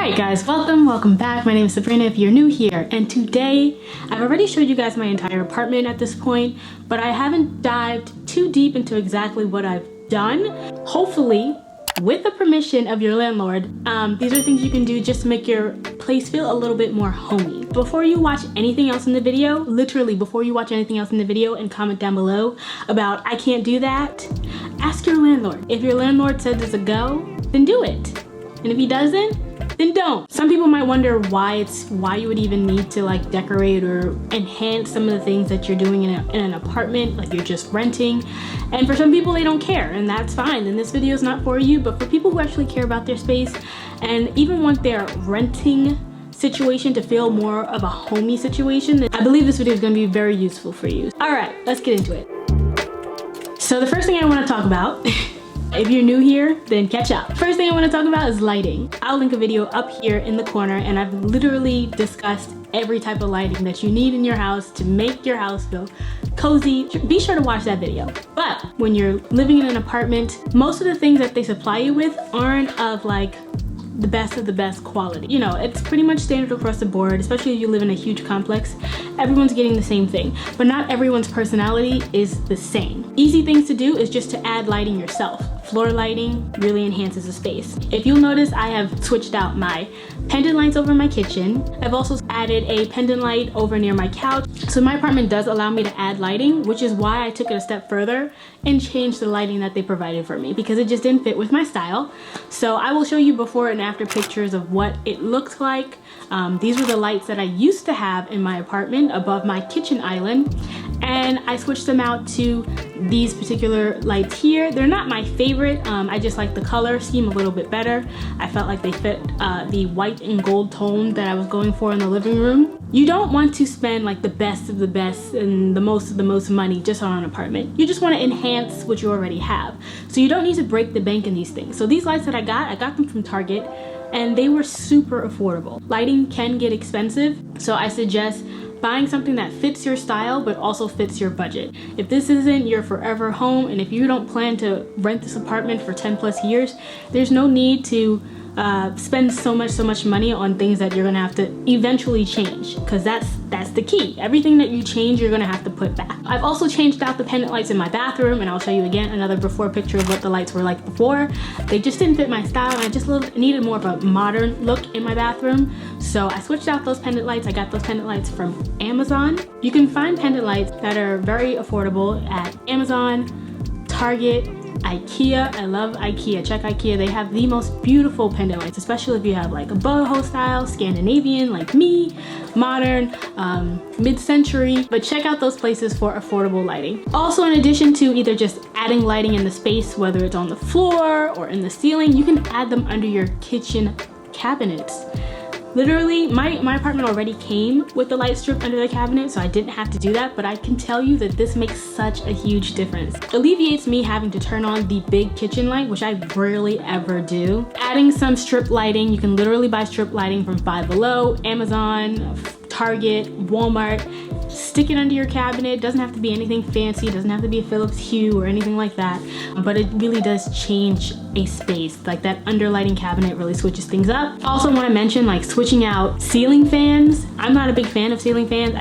Alright guys, welcome back. My name is Sabrina if you're new here, and today I've already showed you guys my entire apartment at this point, but I haven't dived too deep into exactly what I've done. Hopefully, with the permission of your landlord, these are things you can do just to make your place feel a little bit more homey. Before you watch anything else in the video, literally before you watch anything else in the video and comment down below about I can't do that, ask your landlord. If your landlord says it's a go, then do it. And if he doesn't, then don't. Some people might wonder why you would even need to like decorate or enhance some of the things that you're doing in an apartment, like you're just renting. And for some people, they don't care, and that's fine. And this video is not for you, but for people who actually care about their space and even want their renting situation to feel more of a homey situation, then I believe this video is going to be very useful for you. All right, let's get into it. So the first thing I want to talk about if you're new here, then catch up. First thing I want to talk about is lighting. I'll link a video up here in the corner, and I've literally discussed every type of lighting that you need in your house to make your house feel cozy. Be sure to watch that video. But when you're living in an apartment, most of the things that they supply you with aren't of like the best of the best quality. You know, it's pretty much standard across the board, especially if you live in a huge complex. Everyone's getting the same thing, but not everyone's personality is the same. Easy things to do is just to add lighting yourself. Floor lighting really enhances the space. If you'll notice, I have switched out my pendant lights over my kitchen. I've also added a pendant light over near my couch. So my apartment does allow me to add lighting, which is why I took it a step further and changed the lighting that they provided for me, because it just didn't fit with my style. So I will show you before and after pictures of what it looked like. These were the lights that I used to have in my apartment above my kitchen island, and I switched them out to these particular lights here. They're not my favorite. I just like the color scheme a little bit better. I felt like they fit the white and gold tone that I was going for in the living room. You don't want to spend like the best of the best and the most of the most money just on an apartment. You just want to enhance what you already have. So you don't need to break the bank in these things. So these lights that I got them from Target, and they were super affordable. Lighting can get expensive, so I suggest buying something that fits your style but also fits your budget. If this isn't your forever home, and if you don't plan to rent this apartment for 10 plus years, there's no need to spend so much money on things that you're gonna have to eventually change, because that's the key. Everything that you change, you're gonna have to put back. I've also changed out the pendant lights in my bathroom, and I'll show you again another before picture of what the lights were like before. They just didn't fit my style, and I just needed more of a modern look in my bathroom. So I switched out those pendant lights. I got those pendant lights from Amazon. You can find pendant lights that are very affordable at Amazon, Target, IKEA. I love IKEA. Check IKEA. They have the most beautiful pendant lights, especially if you have like a boho style, Scandinavian like me, modern, mid-century. But check out those places for affordable lighting. Also, in addition to either just adding lighting in the space, whether it's on the floor or in the ceiling, you can add them under your kitchen cabinets. Literally, my apartment already came with the light strip under the cabinet, so I didn't have to do that, but I can tell you that this makes such a huge difference. It alleviates me having to turn on the big kitchen light, which I rarely ever do. Adding some strip lighting, you can literally buy strip lighting from Five Below, Amazon, Target, Walmart. Stick it under your cabinet. It doesn't have to be anything fancy. It doesn't have to be a Philips Hue or anything like that, but it really does change a space. Like that underlighting cabinet really switches things up. Also want to mention like switching out ceiling fans. I'm not a big fan of ceiling fans.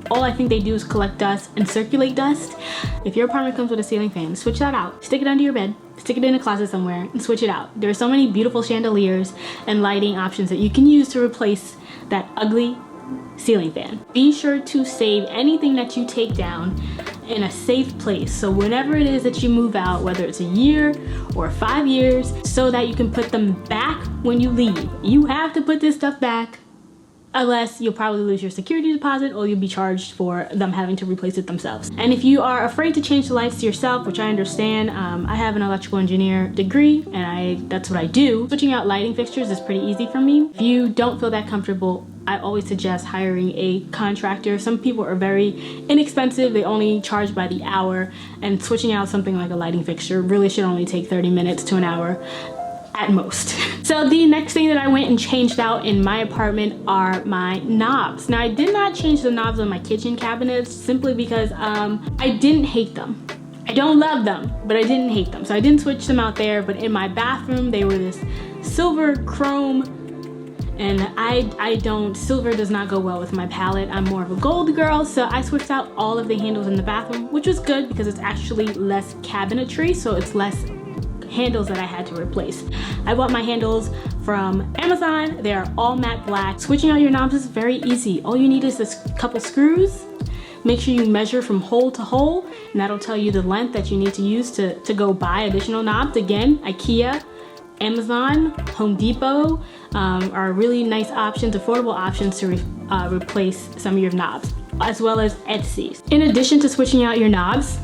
All I think they do is collect dust and circulate dust. If your apartment comes with a ceiling fan, switch that out. Stick it under your bed. Stick it in a closet somewhere and switch it out. There are so many beautiful chandeliers and lighting options that you can use to replace that ugly ceiling fan. Be sure to save anything that you take down in a safe place, so whenever it is that you move out, whether it's a year or 5 years, so that you can put them back when you leave. You have to put this stuff back, unless you'll probably lose your security deposit or you'll be charged for them having to replace it themselves. And if you are afraid to change the lights to yourself, which I understand, I have an electrical engineer degree and that's what I do. Switching out lighting fixtures is pretty easy for me. If you don't feel that comfortable, I always suggest hiring a contractor. Some people are very inexpensive. They only charge by the hour, and switching out something like a lighting fixture really should only take 30 minutes to an hour at most. So the next thing that I went and changed out in my apartment are my knobs. Now I did not change the knobs on my kitchen cabinets simply because I didn't hate them. I don't love them, but I didn't hate them. So I didn't switch them out there, but in my bathroom, they were this silver chrome and silver does not go well with my palette. I'm more of a gold girl, so I switched out all of the handles in the bathroom, which was good because it's actually less cabinetry, so it's less handles that I had to replace. I bought my handles from Amazon. They are all matte black. Switching out your knobs is very easy. All you need is this couple screws. Make sure you measure from hole to hole, and that'll tell you the length that you need to use to go buy additional knobs. Again, IKEA, Amazon, Home Depot are really nice options, affordable options to replace some of your knobs, as well as Etsy. In addition to switching out your knobs,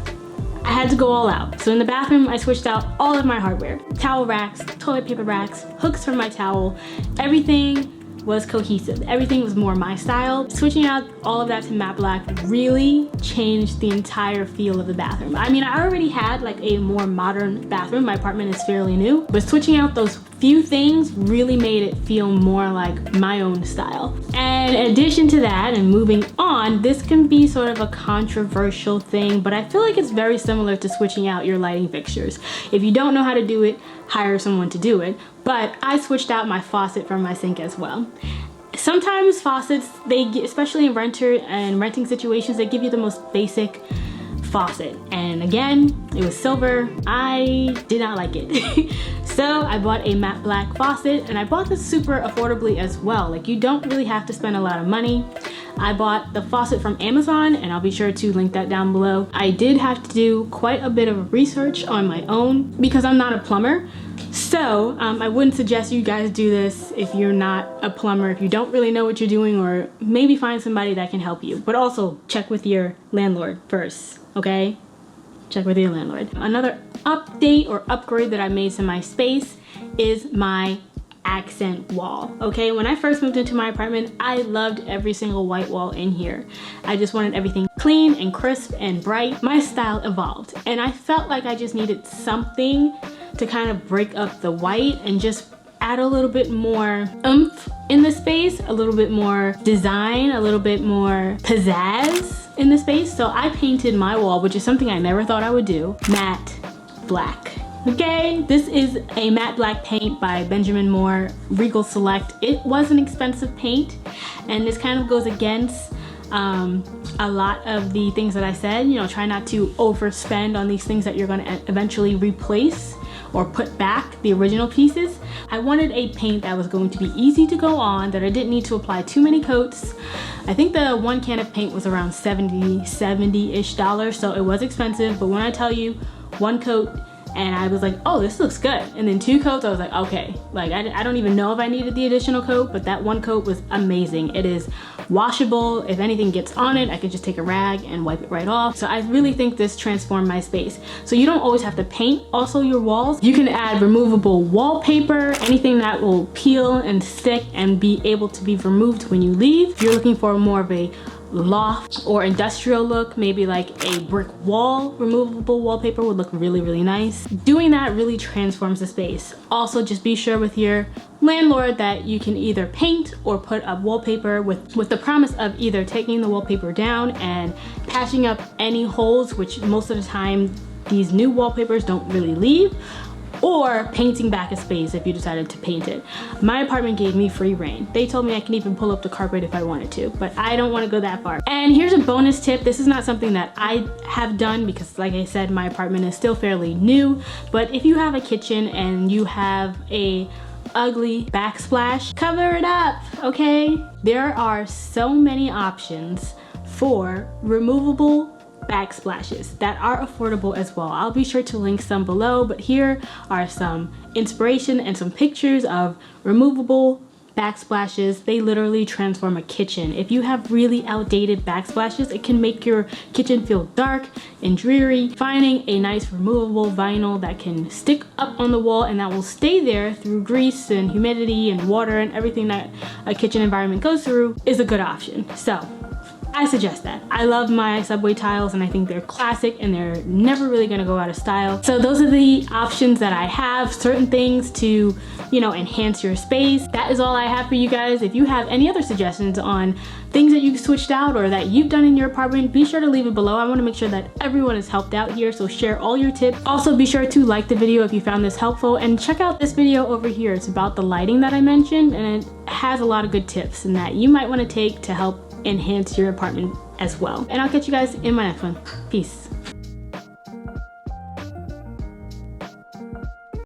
I had to go all out. So in the bathroom, I switched out all of my hardware. Towel racks, toilet paper racks, hooks for my towel, everything was cohesive. Everything was more my style. Switching out all of that to matte black really changed the entire feel of the bathroom. I mean, I already had like a more modern bathroom. My apartment is fairly new, but switching out those few things really made it feel more like my own style. And in addition to that, and moving on, this can be sort of a controversial thing, but I feel like it's very similar to switching out your lighting fixtures. If you don't know how to do it, hire someone to do it. But I switched out my faucet from my sink as well. Sometimes faucets, especially in renting situations, they give you the most basic faucet. And again, it was silver. I did not like it. So I bought a matte black faucet, and I bought this super affordably as well. Like, you don't really have to spend a lot of money. I bought the faucet from Amazon, and I'll be sure to link that down below. I did have to do quite a bit of research on my own because I'm not a plumber. So I wouldn't suggest you guys do this if you're not a plumber, if you don't really know what you're doing, or maybe find somebody that can help you. But also check with your landlord first, okay? Check with your landlord. Another update or upgrade that I made to my space is my accent wall. Okay, when I first moved into my apartment, I loved every single white wall in here. I just wanted everything clean and crisp and bright. My style evolved, and I felt like I just needed something to kind of break up the white and just add a little bit more oomph in the space, a little bit more design, a little bit more pizzazz in the space. So I painted my wall, which is something I never thought I would do, matte black. Okay, this is a matte black paint by Benjamin Moore, Regal Select. It was an expensive paint, and this kind of goes against a lot of the things that I said. You know, try not to overspend on these things that you're going to eventually replace or put back the original pieces. I wanted a paint that was going to be easy to go on, that I didn't need to apply too many coats. I think the one can of paint was around $70-ish, so it was expensive. But when I tell you one coat, and I was like, oh, this looks good. And then 2 coats, I was like, okay. Like, I don't even know if I needed the additional coat, but that 1 coat was amazing. It is washable. If anything gets on it, I can just take a rag and wipe it right off. So I really think this transformed my space. So you don't always have to paint also your walls. You can add removable wallpaper, anything that will peel and stick and be able to be removed when you leave. If you're looking for more of a loft or industrial look, maybe like a brick wall, removable wallpaper would look really, really nice. Doing that really transforms the space. Also, just be sure with your landlord that you can either paint or put up wallpaper with the promise of either taking the wallpaper down and patching up any holes, which most of the time these new wallpapers don't really leave, or painting back a space if you decided to paint it. My apartment gave me free reign. They told me I can even pull up the carpet if I wanted to, but I don't want to go that far. And here's a bonus tip. This is not something that I have done because, like I said, my apartment is still fairly new, but if you have a kitchen and you have a ugly backsplash, cover it up, okay? There are so many options for removable backsplashes that are affordable as well. I'll be sure to link some below, but here are some inspiration and some pictures of removable backsplashes. They literally transform a kitchen. If you have really outdated backsplashes, it can make your kitchen feel dark and dreary. Finding a nice removable vinyl that can stick up on the wall and that will stay there through grease and humidity and water and everything that a kitchen environment goes through is a good option. So I suggest that. I love my subway tiles and I think they're classic and they're never really gonna go out of style. So those are the options that I have, certain things to, you know, enhance your space. That is all I have for you guys. If you have any other suggestions on things that you switched out or that you've done in your apartment, be sure to leave it below. I wanna make sure that everyone is helped out here, so share all your tips. Also be sure to like the video if you found this helpful, and check out this video over here. It's about the lighting that I mentioned, and it has a lot of good tips and that you might wanna take to help enhance your apartment as well. And I'll catch you guys in my next one. Peace.